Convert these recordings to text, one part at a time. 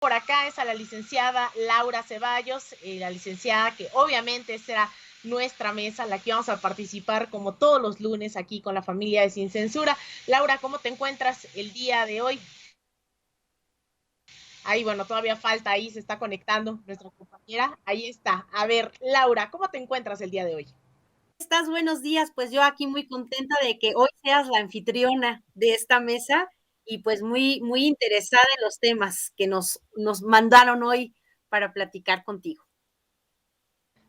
Por acá es a la licenciada Laura Ceballos, la licenciada que obviamente será nuestra mesa, la que vamos a participar como todos los lunes aquí con la familia de Sin Censura. Laura, ¿cómo te encuentras el día de hoy? Ahí, bueno, todavía falta, ahí se está conectando nuestra compañera. Ahí está. A ver, Laura, ¿cómo te encuentras el día de hoy? ¿Estás? Buenos días, pues yo aquí muy contenta de que hoy seas la anfitriona de esta mesa y pues muy interesada en los temas que nos mandaron hoy para platicar contigo.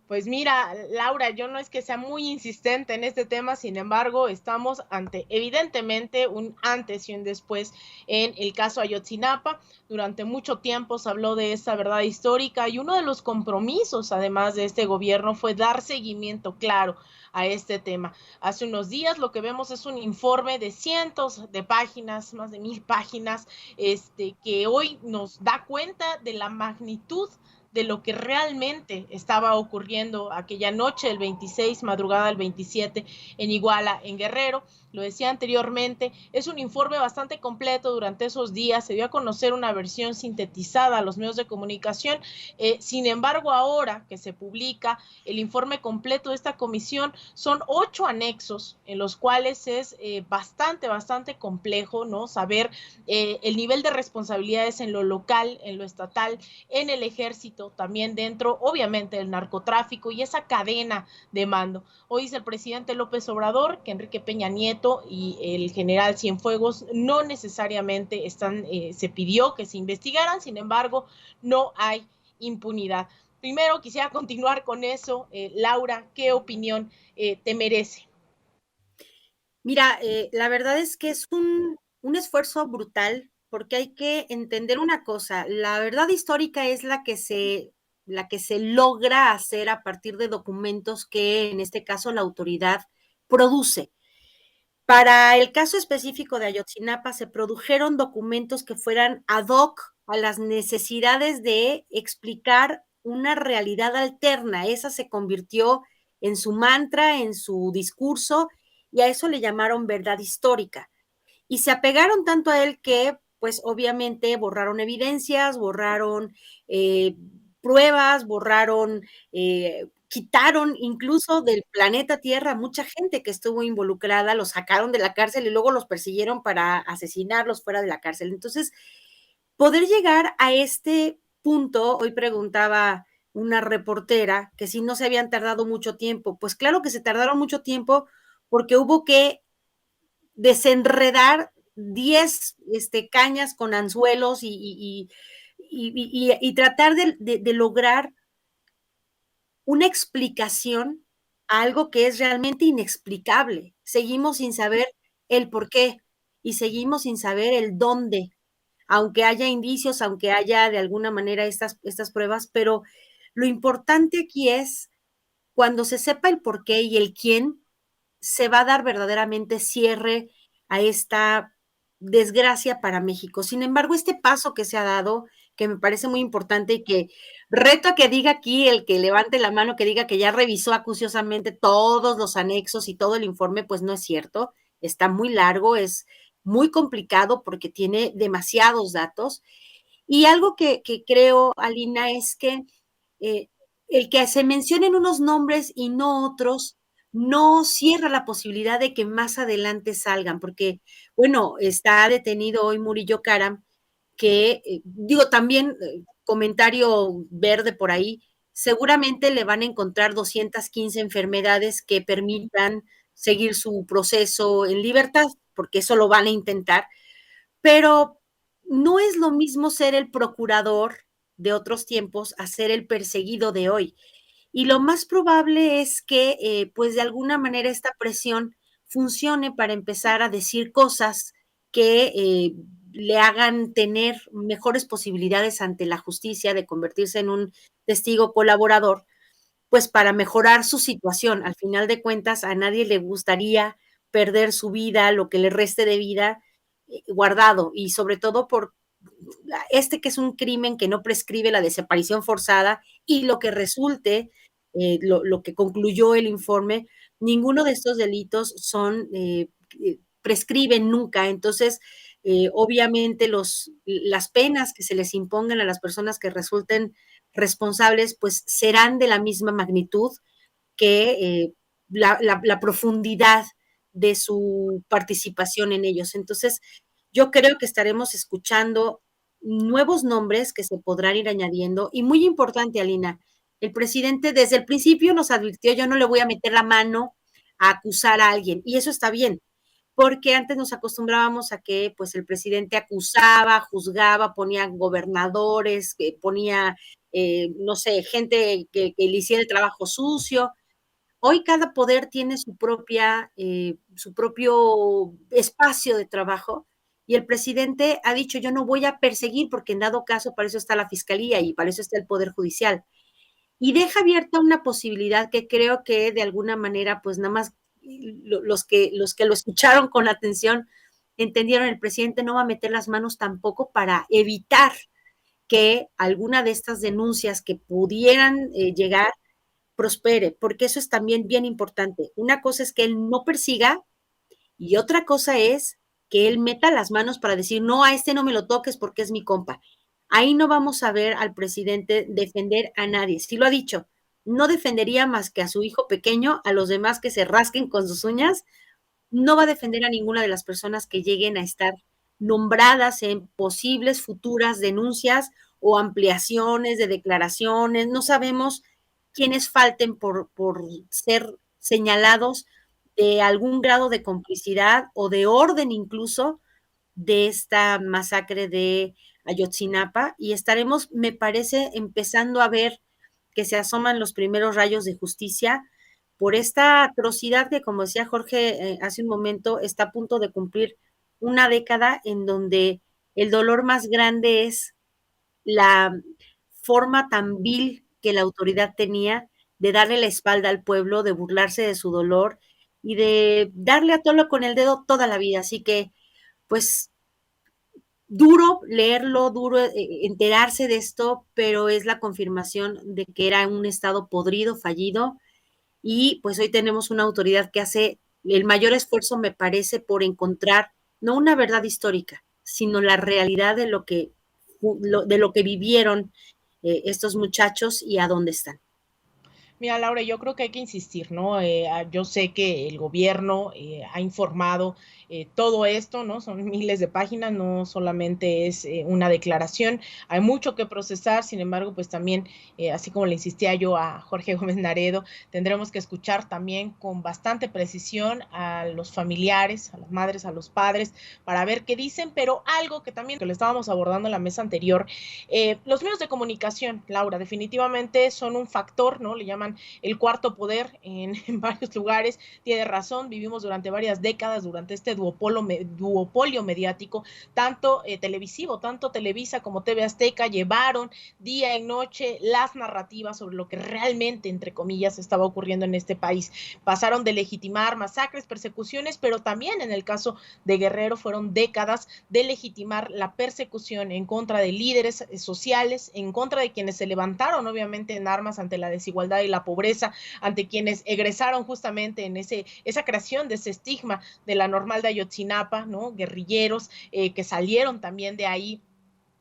Pues mira, Laura, yo no es que sea muy insistente en este tema, sin embargo, estamos ante evidentemente un antes y un después en el caso Ayotzinapa. Durante mucho tiempo se habló de esta verdad histórica y uno de los compromisos, además de este gobierno, fue dar seguimiento claro a este tema. Hace unos días lo que vemos es un informe de cientos de páginas, más de 1000 páginas, que hoy nos da cuenta de la magnitud de lo que realmente estaba ocurriendo aquella noche, el 26, madrugada del 27, en Iguala, en Guerrero. Lo decía anteriormente, es un informe bastante completo durante esos días, se dio a conocer una versión sintetizada a los medios de comunicación. Sin embargo, ahora que se publica el informe completo de esta comisión, son 8 anexos en los cuales es bastante complejo, ¿no? Saber el nivel de responsabilidades en lo local, en lo estatal, en el ejército, también dentro, obviamente, del narcotráfico y esa cadena de mando. Hoy dice el presidente López Obrador que Enrique Peña Nieto y el general Cienfuegos no necesariamente se pidió que se investigaran, sin embargo, no hay impunidad. Primero quisiera continuar con eso. Laura, ¿qué opinión te merece? Mira, la verdad es que es un esfuerzo brutal porque hay que entender una cosa, la verdad histórica es la que se logra hacer a partir de documentos que en este caso la autoridad produce. Para el caso específico de Ayotzinapa, se produjeron documentos que fueran ad hoc a las necesidades de explicar una realidad alterna. Esa se convirtió en su mantra, en su discurso, y a eso le llamaron verdad histórica. Y se apegaron tanto a él que, pues obviamente, borraron evidencias, borraron pruebas, borraron, quitaron incluso del planeta Tierra mucha gente que estuvo involucrada, los sacaron de la cárcel y luego los persiguieron para asesinarlos fuera de la cárcel. Entonces, poder llegar a este punto, hoy preguntaba una reportera que si no se habían tardado mucho tiempo, pues claro que se tardaron mucho tiempo porque hubo que desenredar 10 cañas con anzuelos y tratar de lograr una explicación a algo que es realmente inexplicable. Seguimos sin saber el por qué y seguimos sin saber el dónde, aunque haya indicios, aunque haya de alguna manera estas pruebas, pero lo importante aquí es cuando se sepa el por qué y el quién, se va a dar verdaderamente cierre a esta desgracia para México. Sin embargo, este paso que se ha dado, que me parece muy importante y que reto a que diga aquí el que levante la mano, que diga que ya revisó acuciosamente todos los anexos y todo el informe, pues no es cierto. Está muy largo, es muy complicado porque tiene demasiados datos. Y algo que creo, Alina, es que eh, el que se mencionen unos nombres y no otros no cierra la posibilidad de que más adelante salgan, porque, bueno, está detenido hoy Murillo Karam, que, digo, también, comentario verde por ahí, seguramente le van a encontrar 215 enfermedades que permitan seguir su proceso en libertad, porque eso lo van a intentar, pero no es lo mismo ser el procurador de otros tiempos a ser el perseguido de hoy. Y lo más probable es que, pues de alguna manera esta presión funcione para empezar a decir cosas que le hagan tener mejores posibilidades ante la justicia de convertirse en un testigo colaborador, pues para mejorar su situación. Al final de cuentas, a nadie le gustaría perder su vida, lo que le reste de vida, guardado, y sobre todo por que es un crimen que no prescribe la desaparición forzada y lo que resulte, lo que concluyó el informe, ninguno de estos delitos prescriben nunca. Entonces, Obviamente las penas que se les impongan a las personas que resulten responsables, pues serán de la misma magnitud que la profundidad de su participación en ellos. Entonces, yo creo que estaremos escuchando nuevos nombres que se podrán ir añadiendo. Y muy importante, Alina, el presidente desde el principio nos advirtió, yo no le voy a meter la mano a acusar a alguien, y eso está bien, porque antes nos acostumbrábamos a que pues el presidente acusaba, juzgaba, ponía gobernadores, ponía, no sé, gente que le hiciera el trabajo sucio. Hoy cada poder tiene su propio espacio de trabajo, y el presidente ha dicho, yo no voy a perseguir porque en dado caso para eso está la fiscalía y para eso está el poder judicial. Y deja abierta una posibilidad que creo que de alguna manera, pues nada más los que lo escucharon con atención entendieron, el presidente no va a meter las manos tampoco para evitar que alguna de estas denuncias que pudieran llegar prospere, porque eso es también bien importante. Una cosa es que él no persiga y otra cosa es que él meta las manos para decir, no, a este no me lo toques porque es mi compa. Ahí no vamos a ver al presidente defender a nadie. Sí lo ha dicho, no defendería más que a su hijo pequeño, a los demás que se rasquen con sus uñas, no va a defender a ninguna de las personas que lleguen a estar nombradas en posibles futuras denuncias o ampliaciones de declaraciones. No sabemos quiénes falten por ser señalados de algún grado de complicidad o de orden incluso de esta masacre de Ayotzinapa, y estaremos, me parece, empezando a ver que se asoman los primeros rayos de justicia por esta atrocidad que, como decía Jorge hace un momento, está a punto de cumplir una década en donde el dolor más grande es la forma tan vil que la autoridad tenía de darle la espalda al pueblo, de burlarse de su dolor y de darle a tolo con el dedo toda la vida. Así que, pues, duro leerlo, duro enterarse de esto, pero es la confirmación de que era un estado podrido, fallido, y pues hoy tenemos una autoridad que hace el mayor esfuerzo, me parece, por encontrar no una verdad histórica, sino la realidad de lo que vivieron estos muchachos y a dónde están. Mira, Laura, yo creo que hay que insistir, ¿no? Yo sé que el gobierno ha informado todo esto, ¿no? Son miles de páginas, no solamente es una declaración, hay mucho que procesar, sin embargo, pues también, así como le insistía yo a Jorge Gómez Naredo, tendremos que escuchar también con bastante precisión a los familiares, a las madres, a los padres, para ver qué dicen, pero algo que también que lo estábamos abordando en la mesa anterior, los medios de comunicación, Laura, definitivamente son un factor, ¿no? Le llaman el cuarto poder en varios lugares. Tiene razón, vivimos durante varias décadas, durante este duopolio mediático, tanto televisivo, tanto Televisa como TV Azteca llevaron día y noche las narrativas sobre lo que realmente, entre comillas, estaba ocurriendo en este país. Pasaron de legitimar masacres, persecuciones, pero también en el caso de Guerrero fueron décadas de legitimar la persecución en contra de líderes sociales, en contra de quienes se levantaron obviamente en armas ante la desigualdad y la pobreza, ante quienes egresaron justamente en esa creación de ese estigma de la normal de Ayotzinapa, ¿no? Guerrilleros que salieron también de ahí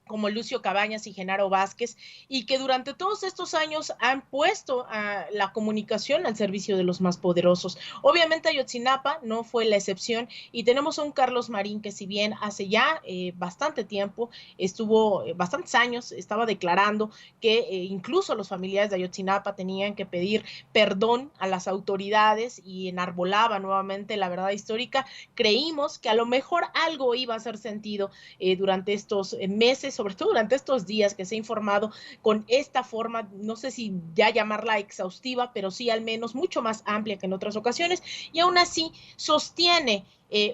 como Lucio Cabañas y Genaro Vázquez, y que durante todos estos años han puesto a la comunicación al servicio de los más poderosos. Obviamente Ayotzinapa no fue la excepción, y tenemos a un Carlos Marín que, si bien hace ya bastante tiempo, estuvo bastantes años, estaba declarando que incluso los familiares de Ayotzinapa tenían que pedir perdón a las autoridades y enarbolaba nuevamente la verdad histórica, creímos que a lo mejor algo iba a hacer sentido durante estos meses, sobre todo durante estos días que se ha informado con esta forma, no sé si ya llamarla exhaustiva, pero sí al menos mucho más amplia que en otras ocasiones, y aún así sostiene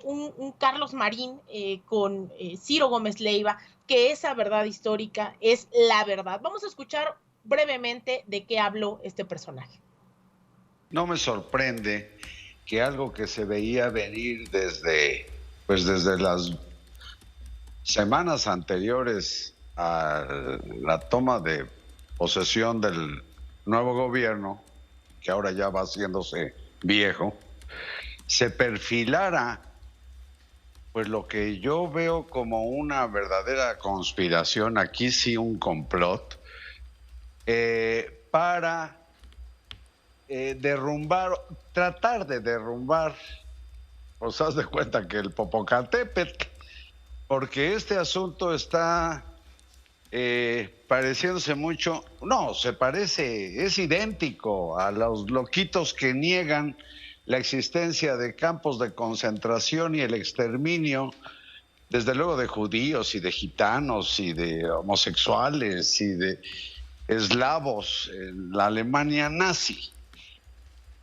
un Carlos Marín con Ciro Gómez Leiva que esa verdad histórica es la verdad. Vamos a escuchar brevemente de qué habló este personaje. No me sorprende que algo que se veía venir desde las semanas anteriores a la toma de posesión del nuevo gobierno, que ahora ya va haciéndose viejo, se perfilara pues lo que yo veo como una verdadera conspiración, aquí sí un complot, para derrumbar, tratar de derrumbar, os das de cuenta que el Popocatépetl, porque este asunto está pareciéndose mucho, no, se parece, es idéntico a los loquitos que niegan la existencia de campos de concentración y el exterminio, desde luego de judíos y de gitanos y de homosexuales y de eslavos en la Alemania nazi.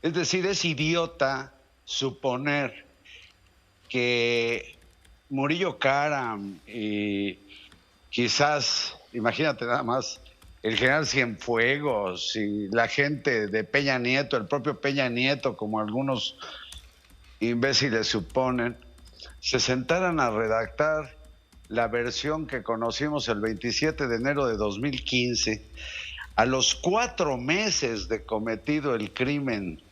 Es decir, es idiota suponer que Murillo Karam y quizás, imagínate nada más, el general Cienfuegos y la gente de Peña Nieto, el propio Peña Nieto, como algunos imbéciles suponen, se sentaran a redactar la versión que conocimos el 27 de enero de 2015, a los 4 meses de cometido el crimen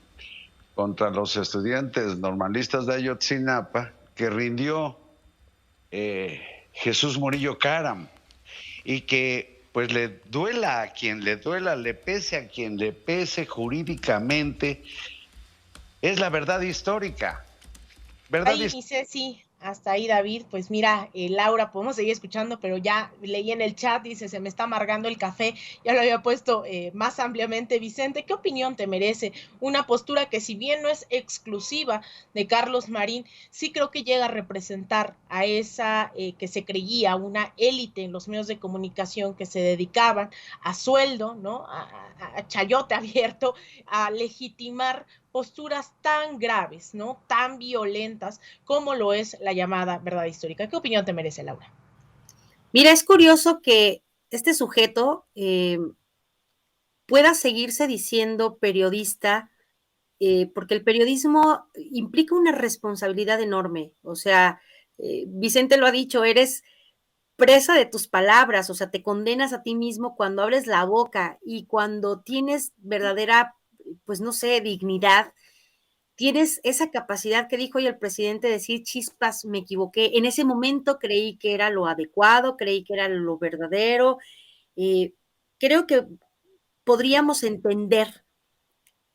contra los estudiantes normalistas de Ayotzinapa, que rindió Jesús Murillo Karam, y que pues le duela a quien le duela, le pese a quien le pese jurídicamente, es la verdad histórica. Ahí dice, sí, hasta ahí David, pues mira, Laura, podemos seguir escuchando, pero ya leí en el chat, dice, se me está amargando el café, ya lo había puesto más ampliamente. Vicente, ¿qué opinión te merece una postura que, si bien no es exclusiva de Carlos Marín, sí creo que llega a representar a esa que se creía una élite en los medios de comunicación que se dedicaban a sueldo, ¿no? A chayote abierto, a legitimar posturas tan graves, ¿no? Tan violentas como lo es la llamada verdad histórica? ¿Qué opinión te merece, Laura? Mira, es curioso que este sujeto pueda seguirse diciendo periodista, porque el periodismo implica una responsabilidad enorme. O sea, Vicente lo ha dicho, eres presa de tus palabras, o sea, te condenas a ti mismo cuando abres la boca, y cuando tienes verdadera, pues no sé, dignidad, tienes esa capacidad que dijo hoy el presidente de decir, chispas, me equivoqué. En ese momento creí que era lo adecuado, creí que era lo verdadero. Creo que podríamos entender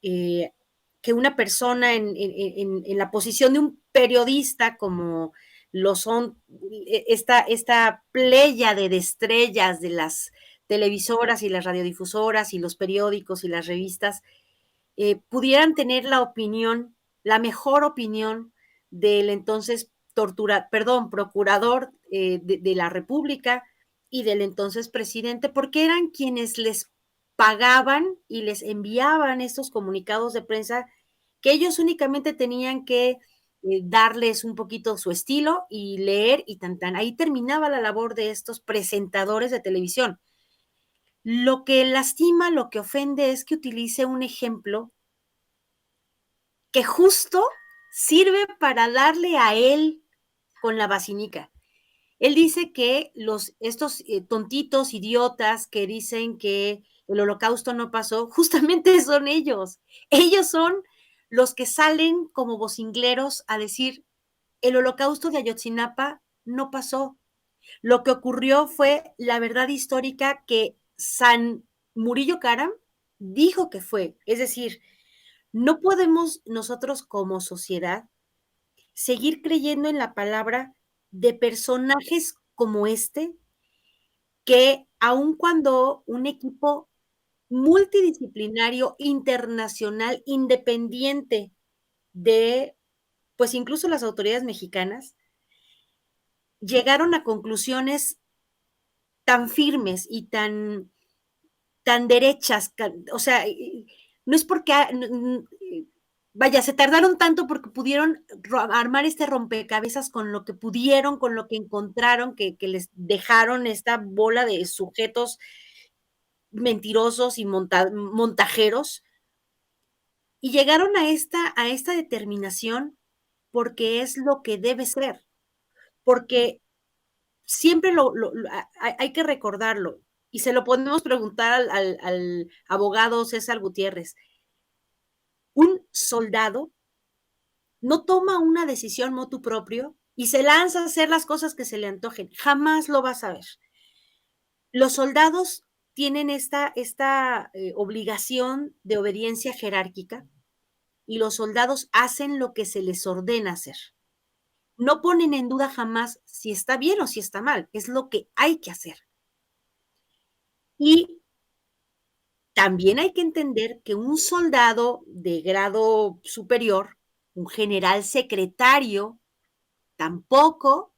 que una persona en la posición de un periodista, como lo son esta pléyade de estrellas de las televisoras y las radiodifusoras y los periódicos y las revistas, pudieran tener la opinión, la mejor opinión del entonces procurador de la República y del entonces presidente, porque eran quienes les pagaban y les enviaban estos comunicados de prensa, que ellos únicamente tenían que darles un poquito su estilo y leer, y tan. Ahí terminaba la labor de estos presentadores de televisión. Lo que lastima, lo que ofende, es que utilice un ejemplo que justo sirve para darle a él con la vacinica. Él dice que estos tontitos, idiotas que dicen que el Holocausto no pasó, justamente son ellos. Ellos son los que salen como vocingleros a decir, el Holocausto de Ayotzinapa no pasó. Lo que ocurrió fue la verdad histórica que San Murillo Karam dijo que fue. Es decir, no podemos nosotros como sociedad seguir creyendo en la palabra de personajes como este, que aun cuando un equipo multidisciplinario, internacional, independiente de, pues incluso las autoridades mexicanas, llegaron a conclusiones tan firmes y tan derechas, o sea, no es porque, vaya, se tardaron tanto porque pudieron armar este rompecabezas con lo que pudieron, con lo que encontraron, que les dejaron esta bola de sujetos mentirosos y montajeros, y llegaron a esta determinación porque es lo que debe ser, porque siempre hay que recordarlo, y se lo podemos preguntar al abogado César Gutiérrez. Un soldado no toma una decisión motu propio y se lanza a hacer las cosas que se le antojen. Jamás lo vas a ver. Los soldados tienen esta obligación de obediencia jerárquica y los soldados hacen lo que se les ordena hacer. No ponen en duda jamás si está bien o si está mal, es lo que hay que hacer. Y también hay que entender que un soldado de grado superior, un general secretario, tampoco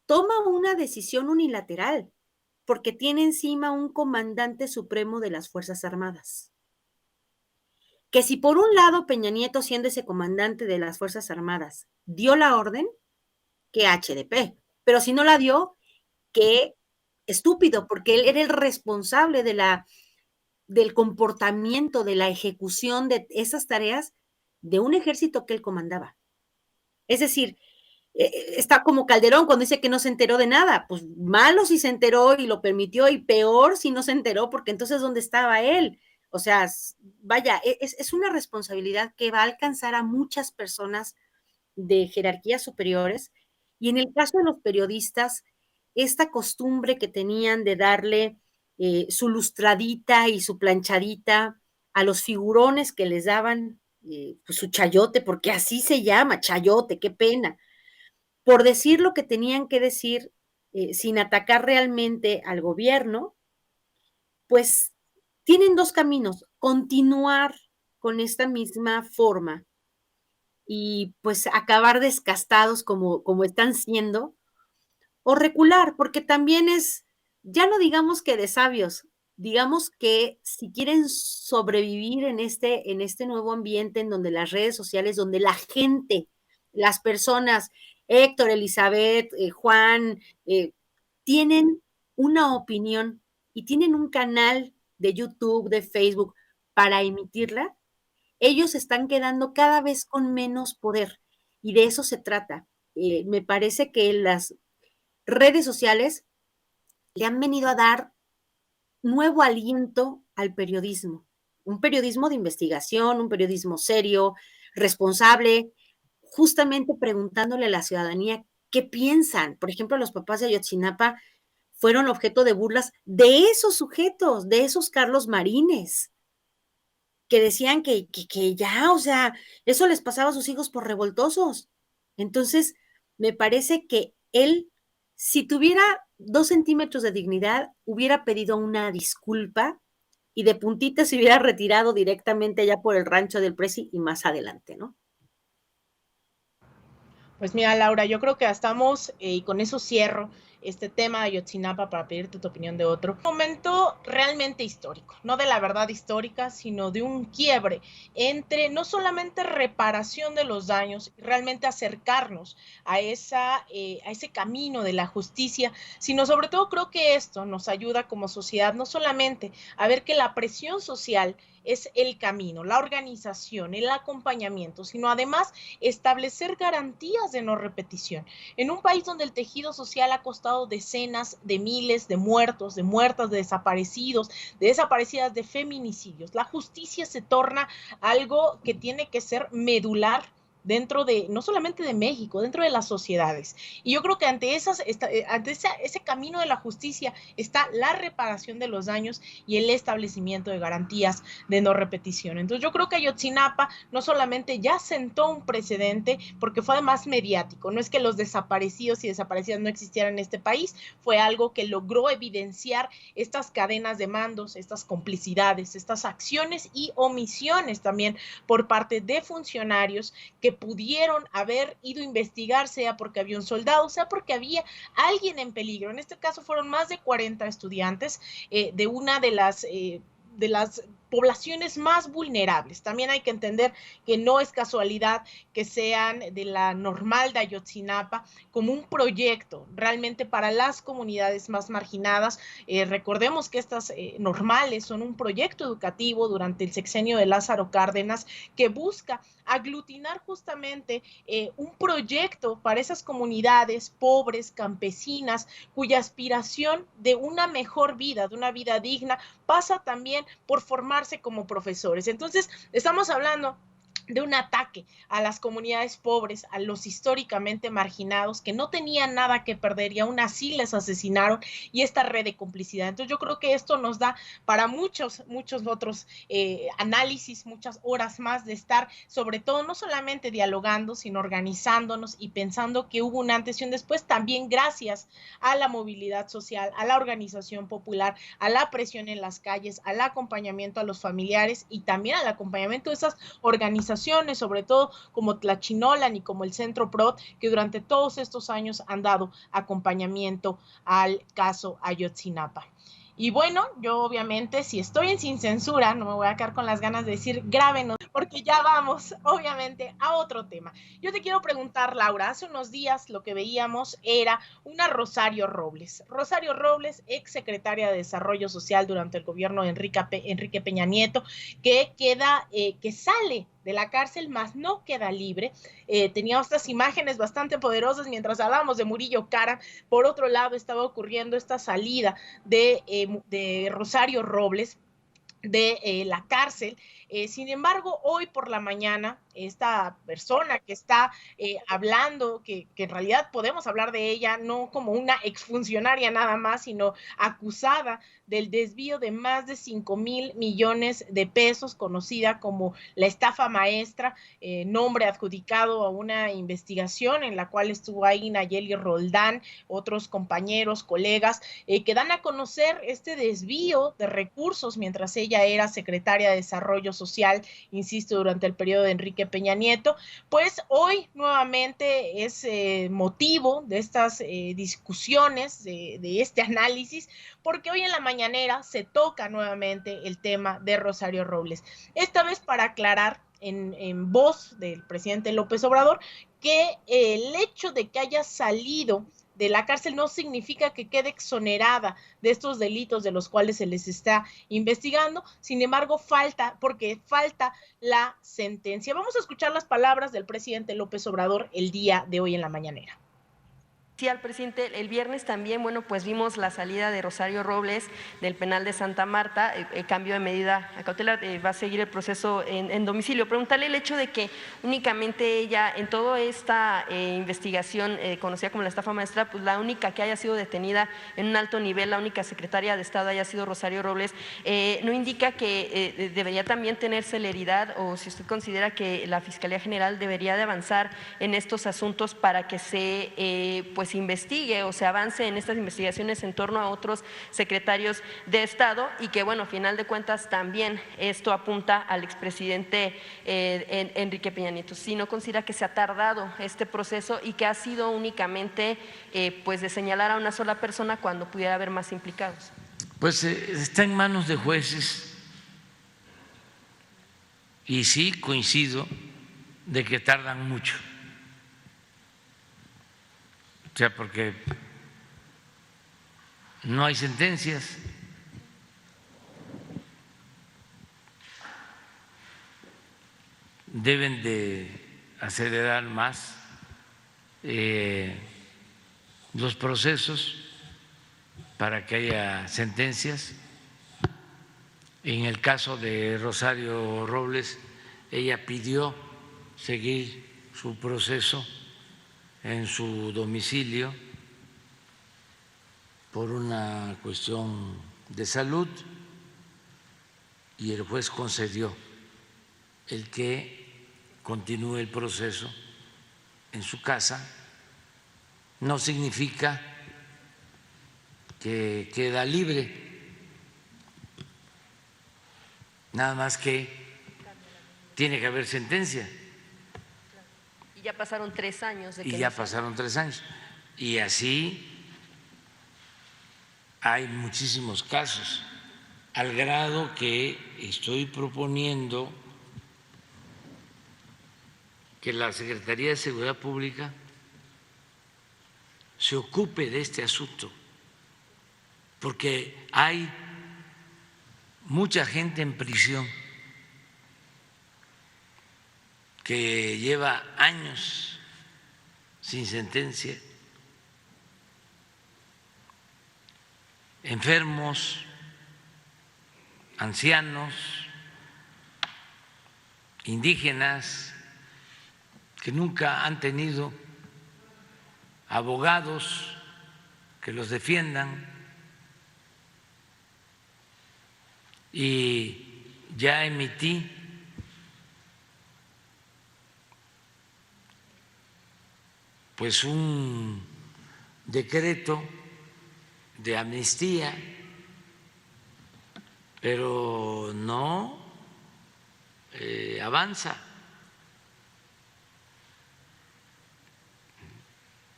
toma una decisión unilateral, porque tiene encima un comandante supremo de las Fuerzas Armadas. Que si por un lado Peña Nieto, siendo ese comandante de las Fuerzas Armadas, dio la orden, que HDP, pero si no la dio, qué estúpido, porque él era el responsable del comportamiento, de la ejecución de esas tareas de un ejército que él comandaba. Es decir, está como Calderón cuando dice que no se enteró de nada. Pues malo si se enteró y lo permitió, y peor si no se enteró, porque entonces ¿dónde estaba él? O sea, vaya, es una responsabilidad que va a alcanzar a muchas personas de jerarquías superiores. Y en el caso de los periodistas, esta costumbre que tenían de darle su lustradita y su planchadita a los figurones que les daban pues su chayote, porque así se llama, chayote, qué pena, por decir lo que tenían que decir sin atacar realmente al gobierno, pues tienen dos caminos: continuar con esta misma forma y pues acabar desgastados como están siendo, o recular, porque también es, ya no digamos que de sabios, digamos que si quieren sobrevivir en este nuevo ambiente en donde las redes sociales, donde la gente, las personas, Héctor, Elizabeth, Juan, tienen una opinión y tienen un canal de YouTube, de Facebook para emitirla, ellos están quedando cada vez con menos poder, y de eso se trata. Me parece que las redes sociales le han venido a dar nuevo aliento al periodismo, un periodismo de investigación, un periodismo serio, responsable, justamente preguntándole a la ciudadanía qué piensan. Por ejemplo, los papás de Ayotzinapa fueron objeto de burlas de esos sujetos, de esos Carlos Marines, que decían que ya, o sea, eso les pasaba a sus hijos por revoltosos. Entonces, me parece que él, si tuviera 2 centímetros de dignidad, hubiera pedido una disculpa y de puntita se hubiera retirado directamente allá por el rancho del Presi y más adelante, ¿no? Pues mira, Laura, yo creo que estamos, y con eso cierro este tema de Ayotzinapa para pedirte tu opinión de otro. Un momento realmente histórico, no de la verdad histórica, sino de un quiebre entre no solamente reparación de los daños, realmente acercarnos a ese camino de la justicia, sino sobre todo creo que esto nos ayuda como sociedad no solamente a ver que la presión social es el camino, la organización, el acompañamiento, sino además establecer garantías de no repetición. En un país donde el tejido social ha costado decenas de miles de muertos, de muertas, de desaparecidos, de desaparecidas, de feminicidios, la justicia se torna algo que tiene que ser medular dentro de, no solamente de México, dentro de las sociedades. Y yo creo que ante ese camino de la justicia está la reparación de los daños y el establecimiento de garantías de no repetición. Entonces yo creo que Ayotzinapa no solamente ya sentó un precedente, porque fue además mediático, no es que los desaparecidos y desaparecidas no existieran en este país, fue algo que logró evidenciar estas cadenas de mandos, estas complicidades, estas acciones y omisiones también por parte de funcionarios que pudieron haber ido a investigar, sea porque había un soldado, sea porque había alguien en peligro. En este caso fueron más de 40 estudiantes de una de las poblaciones más vulnerables. También hay que entender que no es casualidad que sean de la normal de Ayotzinapa como un proyecto realmente para las comunidades más marginadas. Recordemos que estas normales son un proyecto educativo durante el sexenio de Lázaro Cárdenas que busca aglutinar justamente un proyecto para esas comunidades pobres, campesinas, cuya aspiración de una mejor vida, de una vida digna, pasa también por formarse como profesores. Entonces, estamos hablando de un ataque a las comunidades pobres, a los históricamente marginados, que no tenían nada que perder y aún así les asesinaron, y esta red de complicidad. Entonces yo creo que esto nos da para muchos otros análisis, muchas horas más de estar, sobre todo, no solamente dialogando, sino organizándonos y pensando que hubo un antes y un después, también gracias a la movilidad social, a la organización popular, a la presión en las calles, al acompañamiento a los familiares y también al acompañamiento de esas organizaciones, sobre todo como Tlachinolan y como el Centro PROD, que durante todos estos años han dado acompañamiento al caso Ayotzinapa. Y bueno, yo obviamente, si estoy en Sin Censura, no me voy a quedar con las ganas de decir grábenos, porque ya vamos, obviamente, a otro tema. Yo te quiero preguntar, Laura, hace unos días lo que veíamos era una Rosario Robles. Rosario Robles, ex secretaria de Desarrollo Social durante el gobierno de Enrique Peña Nieto, que sale de la cárcel, más no queda libre. Tenía estas imágenes bastante poderosas mientras hablábamos de Murillo Karam. Por otro lado, estaba ocurriendo esta salida de Rosario Robles de la cárcel. Sin embargo, hoy por la mañana, esta persona que está hablando, que en realidad podemos hablar de ella no como una exfuncionaria nada más, sino acusada del desvío de más de 5,000 millones de pesos, conocida como la estafa maestra, nombre adjudicado a una investigación en la cual estuvo ahí Nayeli Roldán, otros compañeros, colegas, que dan a conocer este desvío de recursos mientras ella era secretaria de Desarrollo Social, insisto, durante el periodo de Enrique Peña Nieto. Pues hoy nuevamente es motivo de estas discusiones, de este análisis, porque hoy en la mañanera se toca nuevamente el tema de Rosario Robles. Esta vez para aclarar en voz del presidente López Obrador que el hecho de que haya salido de la cárcel no significa que quede exonerada de estos delitos de los cuales se les está investigando. Sin embargo, porque falta la sentencia. Vamos a escuchar las palabras del presidente López Obrador el día de hoy en la mañanera. Sí, al presidente, el viernes también, bueno, pues vimos la salida de Rosario Robles del penal de Santa Marta, cambio de medida cautelar, va a seguir el proceso en domicilio. Preguntarle el hecho de que únicamente ella, en toda esta investigación conocida como la estafa maestra, pues la única que haya sido detenida en un alto nivel, la única secretaria de Estado haya sido Rosario Robles, ¿no indica que debería también tener celeridad, o si usted considera que la Fiscalía General debería de avanzar en estos asuntos para que se pues investigue o se avance en estas investigaciones en torno a otros secretarios de Estado, y que bueno, a final de cuentas también esto apunta al expresidente Enrique Peña Nieto? Si no considera que se ha tardado este proceso y que ha sido únicamente pues de señalar a una sola persona cuando pudiera haber más implicados. Pues está en manos de jueces, y sí coincido de que tardan mucho. O sea, porque no hay sentencias. Deben de acelerar más los procesos para que haya sentencias. En el caso de Rosario Robles, ella pidió seguir su proceso en su domicilio por una cuestión de salud, y el juez concedió el que continúe el proceso en su casa. No significa que queda libre, nada más que tiene que haber sentencia. Ya pasaron 3 años. Y ya pasaron 3 años. Y así hay muchísimos casos, al grado que estoy proponiendo que la Secretaría de Seguridad Pública se ocupe de este asunto, porque hay mucha gente en prisión que lleva años sin sentencia, enfermos, ancianos, indígenas que nunca han tenido abogados que los defiendan, y ya emití pues un decreto de amnistía, pero no avanza,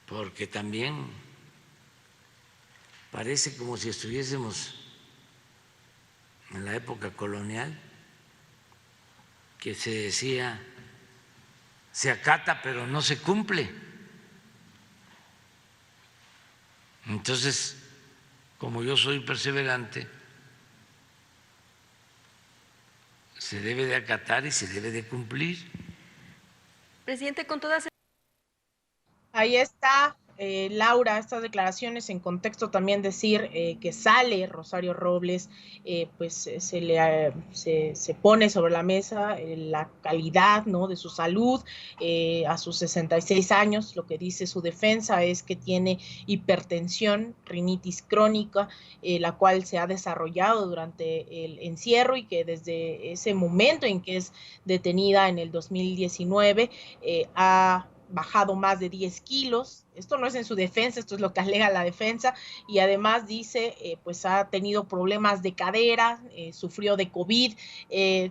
porque también parece como si estuviésemos en la época colonial, que se decía se acata pero no se cumple. Entonces, como yo soy perseverante, se debe de acatar y se debe de cumplir. Presidente, con todas... Ahí está, Laura, estas declaraciones en contexto también decir que sale Rosario Robles, pues se pone sobre la mesa la calidad, ¿no?, de su salud a sus 66 años. Lo que dice su defensa es que tiene hipertensión, rinitis crónica, la cual se ha desarrollado durante el encierro y que desde ese momento en que es detenida en el 2019 ha bajado más de 10 kilos. Esto no es en su defensa, esto es lo que alega la defensa, y además dice, pues ha tenido problemas de cadera, sufrió de COVID.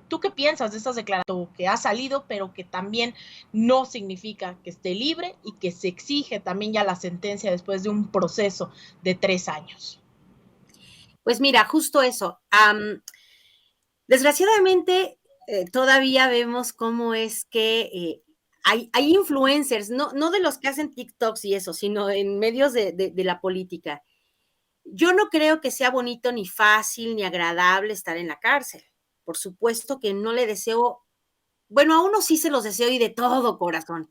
¿Tú qué piensas de estas declaraciones que ha salido, pero que también no significa que esté libre y que se exige también ya la sentencia después de un proceso de 3 años? Pues mira, justo eso. Desgraciadamente, todavía vemos cómo es que hay influencers, no de los que hacen TikToks y eso, sino en medios de la política. Yo no creo que sea bonito, ni fácil, ni agradable estar en la cárcel. Por supuesto que no le deseo, bueno, a uno sí se los deseo y de todo corazón,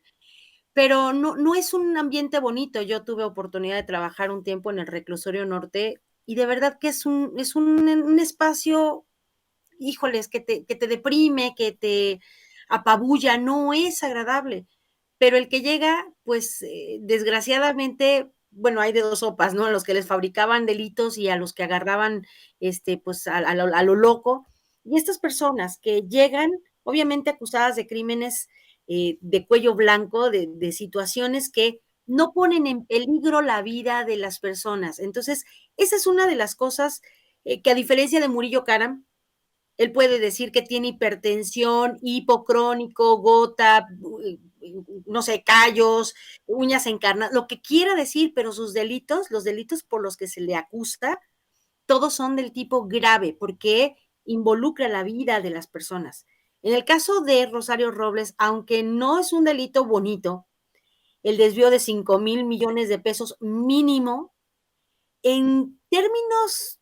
pero no es un ambiente bonito. Yo tuve oportunidad de trabajar un tiempo en el Reclusorio Norte y de verdad que es un espacio, híjoles, que te deprime, que te apabulla, no es agradable. Pero el que llega, pues desgraciadamente, bueno, hay de dos sopas, ¿no? A los que les fabricaban delitos y a los que agarraban, pues a lo loco. Y estas personas que llegan, obviamente acusadas de crímenes de cuello blanco, de situaciones que no ponen en peligro la vida de las personas. Entonces, esa es una de las cosas que a diferencia de Murillo Karam, él puede decir que tiene hipertensión, hipocrónico, gota, no sé, callos, uñas encarnadas, lo que quiera decir, pero sus delitos, los delitos por los que se le acusa, todos son del tipo grave, porque involucra la vida de las personas. En el caso de Rosario Robles, aunque no es un delito bonito, el desvío de 5,000 millones de pesos mínimo, en términos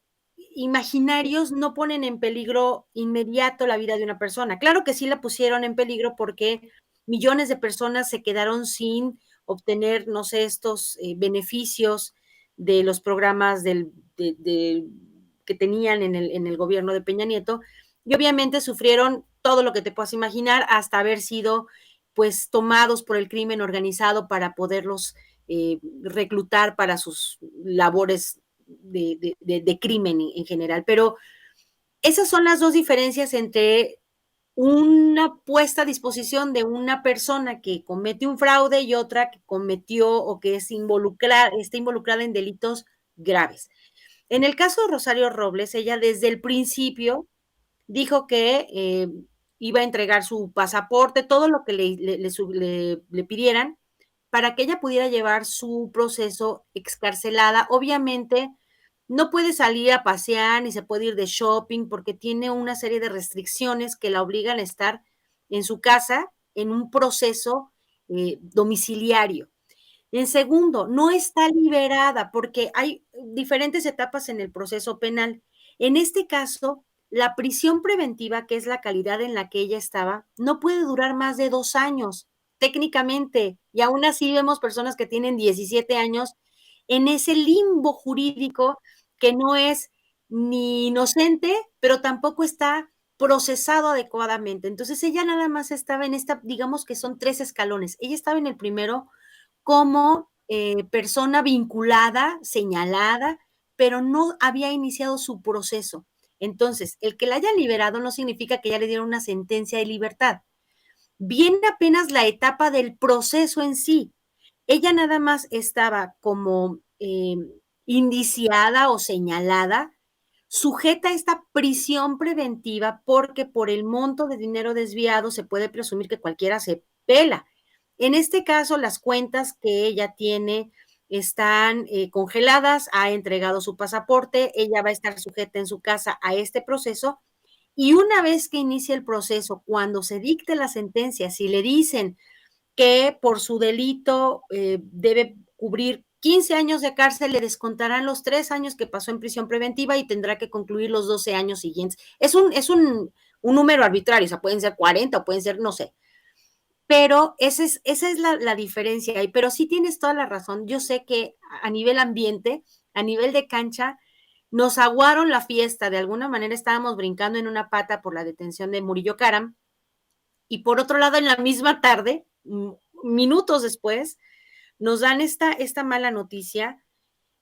imaginarios no ponen en peligro inmediato la vida de una persona. Claro que sí la pusieron en peligro porque millones de personas se quedaron sin obtener, no sé, estos beneficios de los programas que tenían en el gobierno de Peña Nieto, y obviamente sufrieron todo lo que te puedas imaginar hasta haber sido pues tomados por el crimen organizado para poderlos reclutar para sus labores de crimen en general. Pero esas son las dos diferencias entre una puesta a disposición de una persona que comete un fraude y otra que cometió o que está involucrada en delitos graves. En el caso de Rosario Robles, ella desde el principio dijo que iba a entregar su pasaporte, todo lo que le pidieran, para que ella pudiera llevar su proceso excarcelada. Obviamente, no puede salir a pasear ni se puede ir de shopping porque tiene una serie de restricciones que la obligan a estar en su casa en un proceso domiciliario. En segundo, no está liberada porque hay diferentes etapas en el proceso penal. En este caso, la prisión preventiva, que es la calidad en la que ella estaba, no puede durar más de 2 años, técnicamente, y aún así vemos personas que tienen 17 años en ese limbo jurídico que no es ni inocente, pero tampoco está procesado adecuadamente. Entonces ella nada más estaba en esta, digamos que son 3 escalones. Ella estaba en el primero como persona vinculada, señalada, pero no había iniciado su proceso. Entonces, el que la hayan liberado no significa que ya le dieron una sentencia de libertad. Viene apenas la etapa del proceso en sí. Ella nada más estaba como indiciada o señalada, sujeta a esta prisión preventiva porque por el monto de dinero desviado se puede presumir que cualquiera se pela. En este caso, las cuentas que ella tiene están congeladas, ha entregado su pasaporte, ella va a estar sujeta en su casa a este proceso y una vez que inicie el proceso, cuando se dicte la sentencia, si le dicen que por su delito debe cubrir 15 años de cárcel, le descontarán los 3 años que pasó en prisión preventiva y tendrá que concluir los 12 años siguientes. Es un número arbitrario, o sea, pueden ser 40 o pueden ser, no sé. Pero esa es la diferencia. Pero sí tienes toda la razón. Yo sé que a nivel ambiente, a nivel de cancha, nos aguaron la fiesta. De alguna manera estábamos brincando en una pata por la detención de Murillo Karam. Y por otro lado, en la misma tarde, minutos después, nos dan esta mala noticia.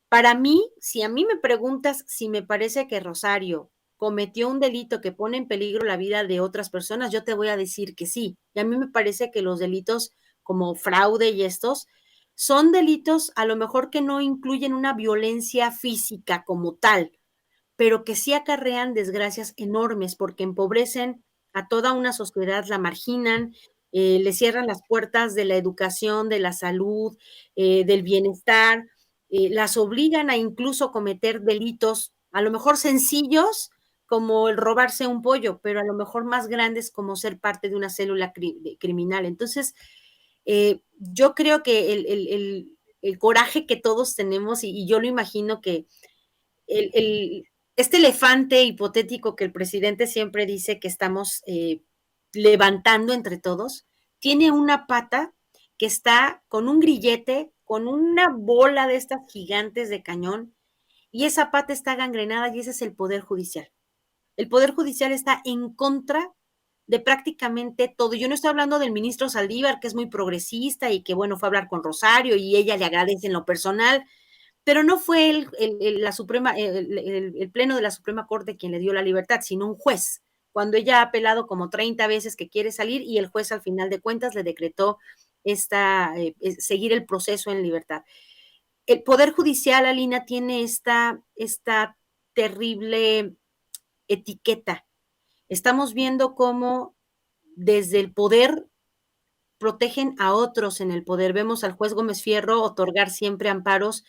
Para mí, si a mí me preguntas si me parece que Rosario cometió un delito que pone en peligro la vida de otras personas, yo te voy a decir que sí. Y a mí me parece que los delitos como fraude y estos son delitos a lo mejor que no incluyen una violencia física como tal, pero que sí acarrean desgracias enormes porque empobrecen a toda una sociedad, la marginan, le cierran las puertas de la educación, de la salud, del bienestar, las obligan a incluso cometer delitos, a lo mejor sencillos, como el robarse un pollo, pero a lo mejor más grandes como ser parte de una célula criminal. Entonces, yo creo que el coraje que todos tenemos, y yo lo imagino que este elefante hipotético que el presidente siempre dice que estamos levantando entre todos, tiene una pata que está con un grillete, con una bola de estas gigantes de cañón, y esa pata está gangrenada y ese es el Poder Judicial. El Poder Judicial está en contra de prácticamente todo. Yo no estoy hablando del ministro Saldívar, que es muy progresista y que, bueno, fue a hablar con Rosario y ella le agradece en lo personal, pero no fue el Pleno de la Suprema Corte quien le dio la libertad, sino un juez, cuando ella ha apelado como 30 veces que quiere salir y el juez al final de cuentas le decretó seguir el proceso en libertad. El Poder Judicial, Alina, tiene esta terrible etiqueta. Estamos viendo cómo desde el poder protegen a otros en el poder. Vemos al juez Gómez Fierro otorgar siempre amparos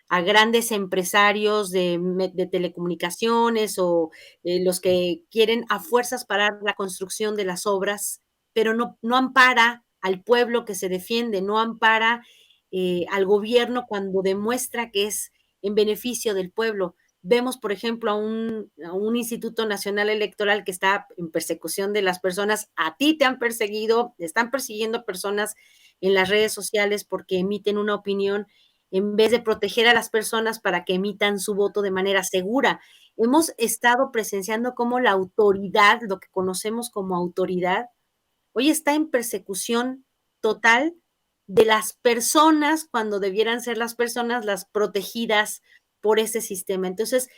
a grandes empresarios de telecomunicaciones o los que quieren a fuerzas parar la construcción de las obras, pero no ampara al pueblo que se defiende, no ampara al gobierno cuando demuestra que es en beneficio del pueblo. Vemos, por ejemplo, a un Instituto Nacional Electoral que está en persecución de las personas. A ti te han perseguido, están persiguiendo personas en las redes sociales porque emiten una opinión en vez de proteger a las personas para que emitan su voto de manera segura. Hemos estado presenciando cómo la autoridad, lo que conocemos como autoridad, hoy está en persecución total de las personas cuando debieran ser las personas las protegidas por ese sistema. Entonces,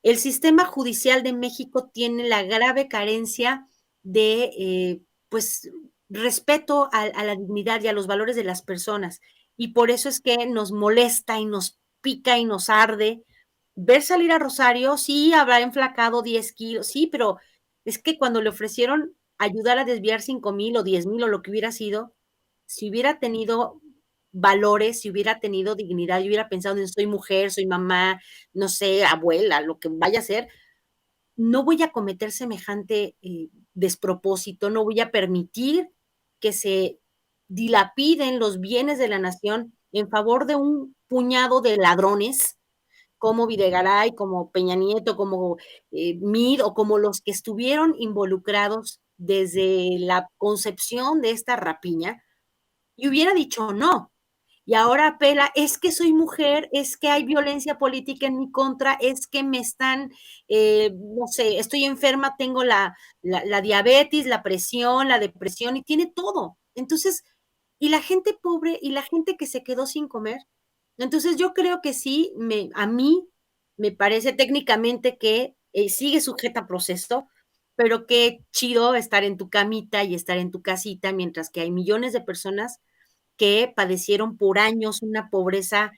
el sistema judicial de México tiene la grave carencia de, pues, respeto a la dignidad y a los valores de las personas. Y por eso es que nos molesta y nos pica y nos arde ver salir a Rosario. Sí, habrá enflacado 10 kilos, sí, pero es que cuando le ofrecieron ayudar a desviar 5,000 o 10,000 o lo que hubiera sido, si hubiera tenido valores, si hubiera tenido dignidad, yo hubiera pensado en soy mujer, soy mamá, no sé, abuela, lo que vaya a ser, no voy a cometer semejante despropósito, no voy a permitir que se dilapiden los bienes de la nación en favor de un puñado de ladrones como Videgaray, como Peña Nieto, como Mid o como los que estuvieron involucrados desde la concepción de esta rapiña, y hubiera dicho no. y ahora apela, es que soy mujer, es que hay violencia política en mi contra, es que me están, no sé, estoy enferma, tengo la diabetes, la presión, la depresión, y tiene todo. Entonces, y la gente pobre y la gente que se quedó sin comer. Entonces, yo creo que sí, a mí me parece técnicamente que sigue sujeta a proceso, pero qué chido estar en tu camita y estar en tu casita, mientras que hay millones de personas que padecieron por años una pobreza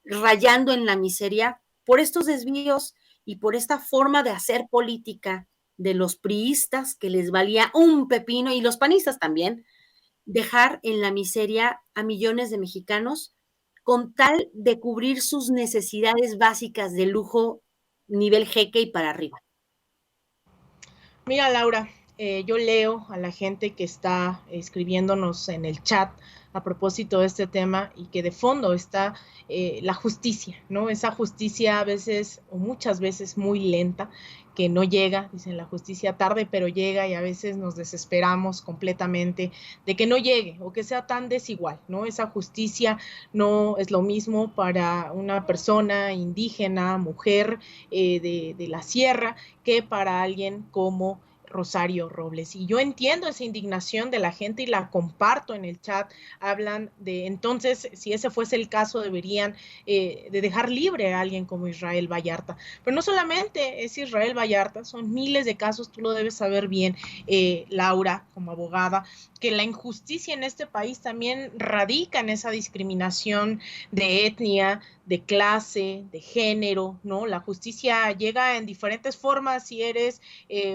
rayando en la miseria por estos desvíos y por esta forma de hacer política de los priistas que les valía un pepino, y los panistas también, dejar en la miseria a millones de mexicanos con tal de cubrir sus necesidades básicas de lujo nivel jeque y para arriba. Mira, Laura, yo leo a la gente que está escribiéndonos en el chat a propósito de este tema y que de fondo está la justicia, ¿no? Esa justicia a veces o muchas veces muy lenta, que no llega, dicen la justicia tarde, pero llega, y a veces nos desesperamos completamente de que no llegue o que sea tan desigual, ¿no? Esa justicia no es lo mismo para una persona indígena, mujer de la sierra, que para alguien como Rosario Robles. Y yo entiendo esa indignación de la gente y la comparto en el chat. Hablan de, entonces, si ese fuese el caso, deberían de dejar libre a alguien como Israel Vallarta. Pero no solamente es Israel Vallarta, son miles de casos, tú lo debes saber bien, Laura, como abogada, que la injusticia en este país también radica en esa discriminación de etnia, de clase, de género, ¿no? La justicia llega en diferentes formas, si eres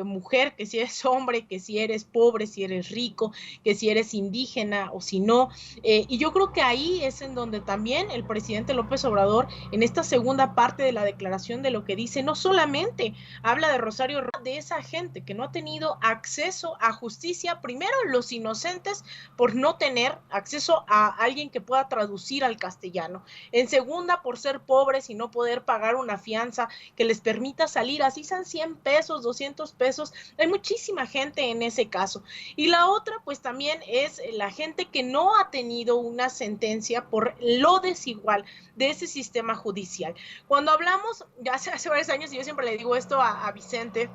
mujer, que si eres hombre, que si eres pobre, si eres rico, que si eres indígena o si no. Y yo creo que ahí es en donde también el presidente López Obrador, en esta segunda parte de la declaración, de lo que dice, no solamente habla de Rosario, de esa gente que no ha tenido acceso a justicia, primero los inocentes por no tener acceso a alguien que pueda traducir al castellano, en segunda por ser pobres y no poder pagar una fianza que les permita salir, así sean 100 pesos, 200 pesos, hay muchísima gente en ese caso. Y la otra pues también es la gente que no ha tenido una sentencia por lo desigual de ese sistema judicial. Cuando hablamos, ya hace varios años, y yo siempre le digo esto a Vicente,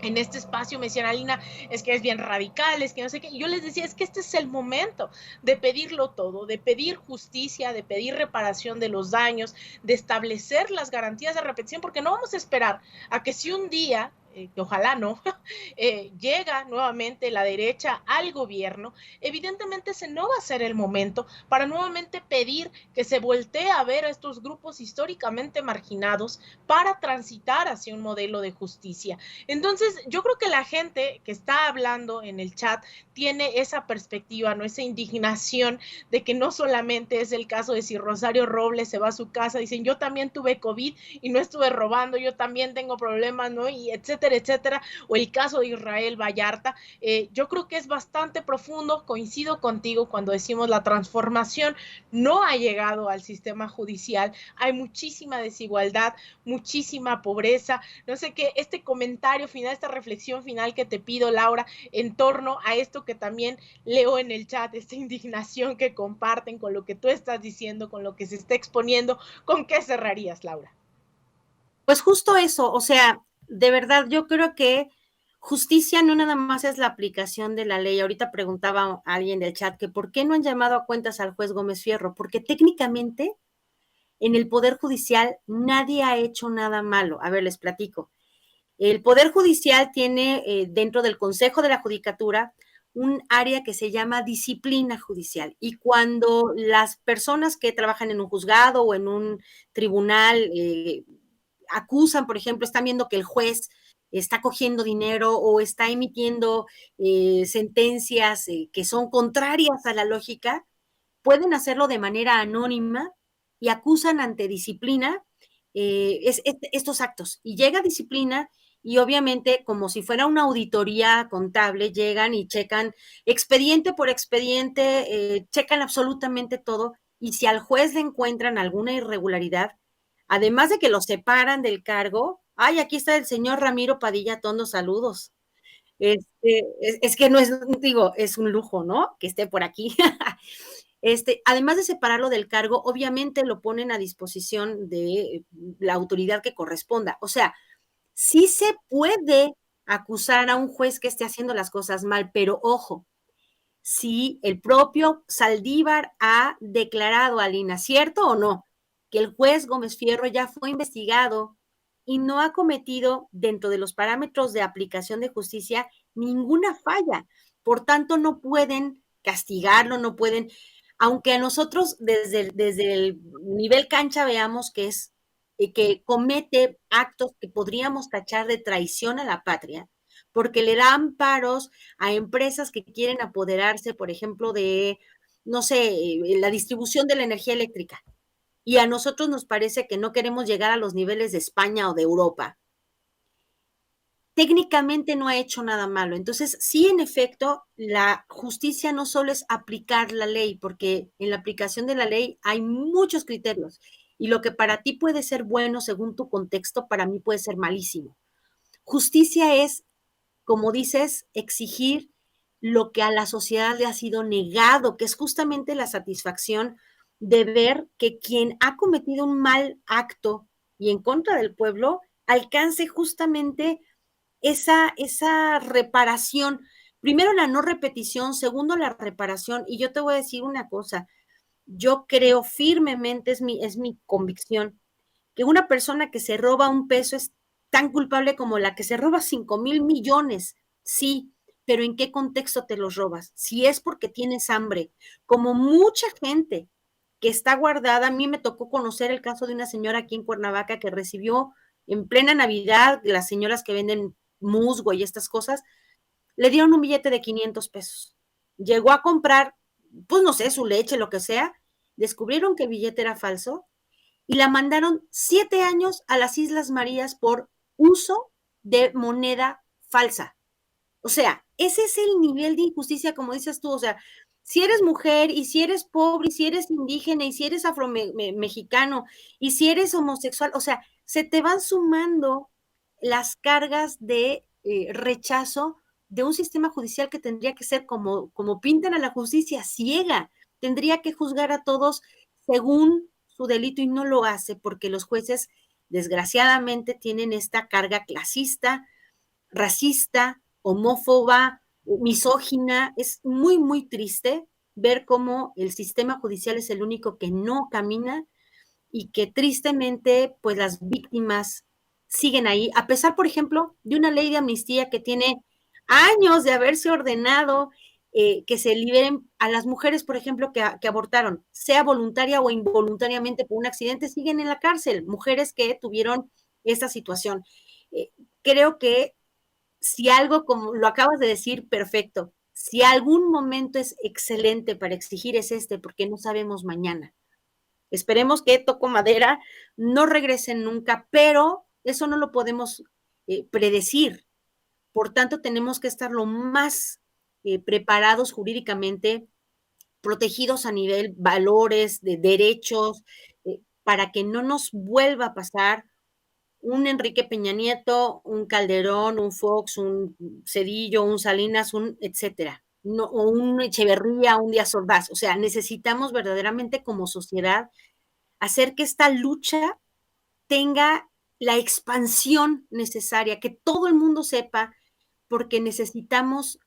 en este espacio me decían, Alina, es que es bien radical, es que no sé qué. Y yo les decía, es que este es el momento de pedirlo todo, de pedir justicia, de pedir reparación de los daños, de establecer las garantías de repetición, porque no vamos a esperar a que si un día, que ojalá no, llega nuevamente la derecha al gobierno, evidentemente ese no va a ser el momento para nuevamente pedir que se voltee a ver a estos grupos históricamente marginados para transitar hacia un modelo de justicia. Entonces, yo creo que la gente que está hablando en el chat tiene esa perspectiva, ¿no? Esa indignación de que no solamente es el caso de si Rosario Robles se va a su casa, dicen, yo también tuve COVID y no estuve robando, yo también tengo problemas, ¿no? Y etcétera, etcétera. O el caso de Israel Vallarta. Yo creo que es bastante profundo, coincido contigo cuando decimos la transformación no ha llegado al sistema judicial, hay muchísima desigualdad, muchísima pobreza, no sé qué, este comentario final, esta reflexión final que te pido, Laura, en torno a esto que también leo en el chat, esta indignación que comparten con lo que tú estás diciendo, con lo que se está exponiendo, ¿con qué cerrarías, Laura? Pues justo eso, o sea, de verdad, yo creo que justicia no nada más es la aplicación de la ley. Ahorita preguntaba a alguien del chat que por qué no han llamado a cuentas al juez Gómez Fierro, porque técnicamente en el Poder Judicial nadie ha hecho nada malo. A ver, les platico. El Poder Judicial tiene dentro del Consejo de la Judicatura un área que se llama disciplina judicial. Y cuando las personas que trabajan en un juzgado o en un tribunal acusan, por ejemplo, están viendo que el juez está cogiendo dinero o está emitiendo sentencias que son contrarias a la lógica, pueden hacerlo de manera anónima y acusan ante disciplina estos actos. Y llega disciplina y obviamente como si fuera una auditoría contable, llegan y checan expediente por expediente, checan absolutamente todo y si al juez le encuentran alguna irregularidad, además de que lo separan del cargo, ay, aquí está el señor Ramiro Padilla Tondo, saludos. Es que no es, digo, es un lujo, ¿no? Que esté por aquí. Además de separarlo del cargo, obviamente lo ponen a disposición de la autoridad que corresponda. O sea, sí se puede acusar a un juez que esté haciendo las cosas mal, pero ojo, si el propio Saldívar ha declarado a Lina, ¿cierto o no? Que el juez Gómez Fierro ya fue investigado y no ha cometido, dentro de los parámetros de aplicación de justicia, ninguna falla. Por tanto, no pueden castigarlo, no pueden, aunque a nosotros desde el nivel cancha veamos que es que comete actos que podríamos tachar de traición a la patria, porque le dan paros a empresas que quieren apoderarse, por ejemplo, de, no sé, la distribución de la energía eléctrica. Y a nosotros nos parece que no queremos llegar a los niveles de España o de Europa. Técnicamente no ha hecho nada malo. Entonces, sí, en efecto, la justicia no solo es aplicar la ley, porque en la aplicación de la ley hay muchos criterios. Y lo que para ti puede ser bueno según tu contexto, para mí puede ser malísimo. Justicia es, como dices, exigir lo que a la sociedad le ha sido negado, que es justamente la satisfacción de ver que quien ha cometido un mal acto y en contra del pueblo alcance justamente esa reparación. Primero, la no repetición, segundo, la reparación. Y yo te voy a decir una cosa, yo creo firmemente, es mi convicción, que una persona que se roba un peso es tan culpable como la que se roba 5,000 millones. Sí, pero ¿en qué contexto te los robas? Si es porque tienes hambre, como mucha gente que está guardada. A mí me tocó conocer el caso de una señora aquí en Cuernavaca que recibió en plena Navidad, las señoras que venden musgo y estas cosas, le dieron un billete de 500 pesos. Llegó a comprar, pues no sé, su leche, lo que sea, descubrieron que el billete era falso y la mandaron 7 años a las Islas Marías por uso de moneda falsa. O sea, ese es el nivel de injusticia, como dices tú. O sea, si eres mujer y si eres pobre y si eres indígena y si eres afro-mexicano y si eres homosexual, o sea, se te van sumando las cargas de rechazo de un sistema judicial que tendría que ser como pintan a la justicia, ciega. Tendría que juzgar a todos según su delito y no lo hace porque los jueces, desgraciadamente, tienen esta carga clasista, racista, homófoba, misógina. Es muy, muy triste ver cómo el sistema judicial es el único que no camina y que tristemente, pues las víctimas siguen ahí, a pesar, por ejemplo, de una ley de amnistía que tiene años de haberse ordenado que se liberen a las mujeres, por ejemplo, que abortaron, sea voluntaria o involuntariamente por un accidente, siguen en la cárcel, mujeres que tuvieron esta situación. Creo que si algo, como lo acabas de decir, perfecto, si algún momento es excelente para exigir es porque no sabemos mañana. Esperemos que, toco madera, no regresen nunca, pero eso no lo podemos predecir. Por tanto, tenemos que estar lo más preparados jurídicamente, protegidos a nivel valores, de derechos, para que no nos vuelva a pasar un Enrique Peña Nieto, un Calderón, un Fox, un Cedillo, un Salinas, un etcétera, no, o un Echeverría, un Díaz Ordaz. O sea, necesitamos verdaderamente como sociedad hacer que esta lucha tenga la expansión necesaria, que todo el mundo sepa, porque necesitamos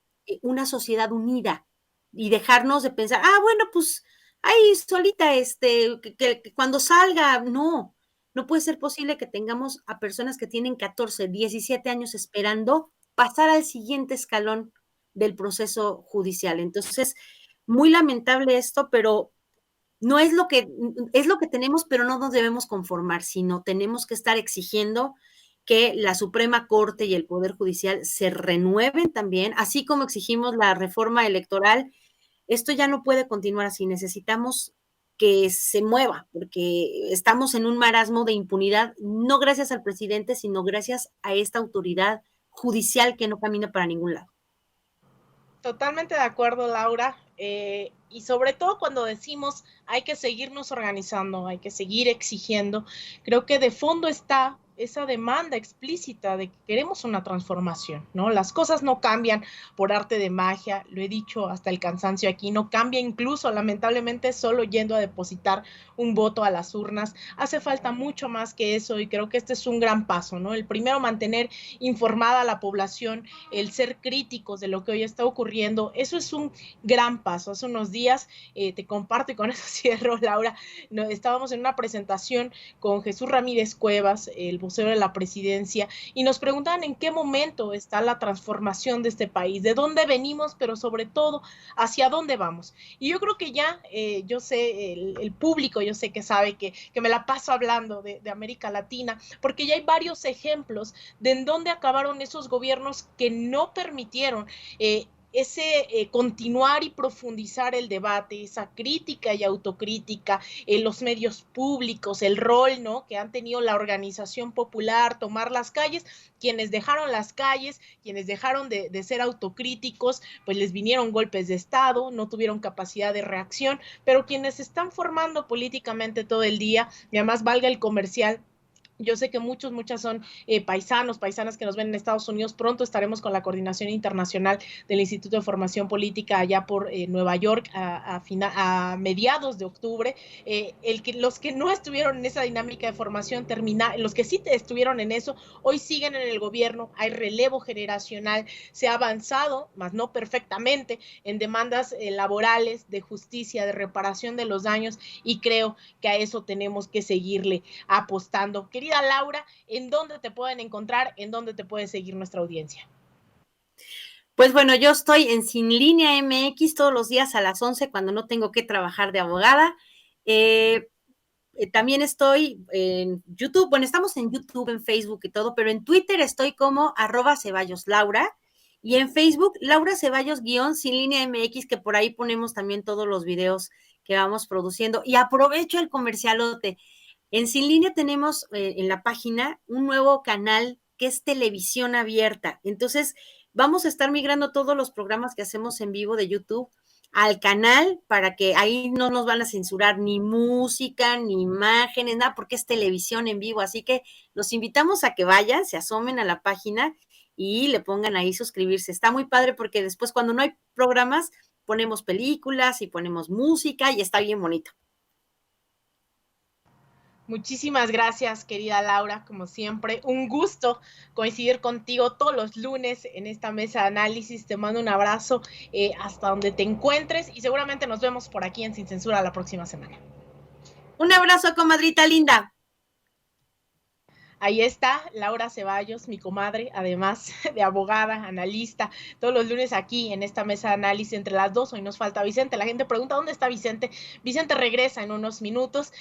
una sociedad unida y dejarnos de pensar, bueno, pues ahí solita, que cuando salga, no puede ser posible que tengamos a personas que tienen 14, 17 años esperando pasar al siguiente escalón del proceso judicial. Entonces, muy lamentable esto, pero no es lo que tenemos, pero no nos debemos conformar, sino tenemos que estar exigiendo que la Suprema Corte y el Poder Judicial se renueven también, así como exigimos la reforma electoral. Esto ya no puede continuar así, necesitamos que se mueva, porque estamos en un marasmo de impunidad, no gracias al presidente, sino gracias a esta autoridad judicial que no camina para ningún lado. Totalmente de acuerdo, Laura. Y sobre todo cuando decimos hay que seguirnos organizando, hay que seguir exigiendo, creo que de fondo está esa demanda explícita de que queremos una transformación, ¿no? Las cosas no cambian por arte de magia, lo he dicho hasta el cansancio aquí, no cambia incluso, lamentablemente, solo yendo a depositar un voto a las urnas. Hace falta mucho más que eso y creo que este es un gran paso, ¿no? El primero, mantener informada a la población, el ser críticos de lo que hoy está ocurriendo, eso es un gran paso. Hace unos días, te comparto y con eso cierro, Laura, no, estábamos en una presentación con Jesús Ramírez Cuevas, el vocero de la presidencia, y nos preguntaban en qué momento está la transformación de este país, de dónde venimos, pero sobre todo, hacia dónde vamos. Y yo creo que ya, yo sé, el público, yo sé que sabe que me la paso hablando de América Latina, porque ya hay varios ejemplos de en dónde acabaron esos gobiernos que no permitieron ese continuar y profundizar el debate, esa crítica y autocrítica, los medios públicos, el rol, ¿no?, que han tenido la organización popular, tomar las calles, quienes dejaron las calles, quienes dejaron de ser autocríticos, pues les vinieron golpes de Estado, no tuvieron capacidad de reacción, pero quienes están formando políticamente todo el día, y además valga el comercial, yo sé que muchas son paisanas que nos ven en Estados Unidos. Pronto estaremos con la coordinación internacional del Instituto de Formación Política allá por Nueva York a mediados de octubre. Los que no estuvieron en esa dinámica de formación, los que sí estuvieron en eso, hoy siguen en el gobierno, hay relevo generacional, se ha avanzado, más no perfectamente, en demandas laborales, de justicia, de reparación de los daños, y creo que a eso tenemos que seguirle apostando. Querida Laura, ¿en dónde te pueden encontrar? ¿En dónde te puede seguir nuestra audiencia? Pues bueno, yo estoy en Sin Línea MX todos los días a las 11 cuando no tengo que trabajar de abogada. También estoy en YouTube, bueno, estamos en YouTube, en Facebook y todo, pero en Twitter estoy como @CeballosLaura y en Facebook Laura Ceballos _ Sin Línea MX, que por ahí ponemos también todos los videos que vamos produciendo. Y aprovecho el comercialote. En Sin Línea tenemos en la página un nuevo canal que es televisión abierta. Entonces, vamos a estar migrando todos los programas que hacemos en vivo de YouTube al canal para que ahí no nos van a censurar ni música, ni imágenes, nada, porque es televisión en vivo. Así que los invitamos a que vayan, se asomen a la página y le pongan ahí suscribirse. Está muy padre porque después cuando no hay programas ponemos películas y ponemos música y está bien bonito. Muchísimas gracias, querida Laura, como siempre, un gusto coincidir contigo todos los lunes en esta mesa de análisis. Te mando un abrazo hasta donde te encuentres y seguramente nos vemos por aquí en Sin Censura la próxima semana. Un abrazo, comadrita linda. Ahí está Laura Ceballos, mi comadre, además de abogada, analista, todos los lunes aquí en esta mesa de análisis entre las dos. Hoy nos falta Vicente. La gente pregunta, ¿dónde está Vicente? Vicente regresa en unos minutos.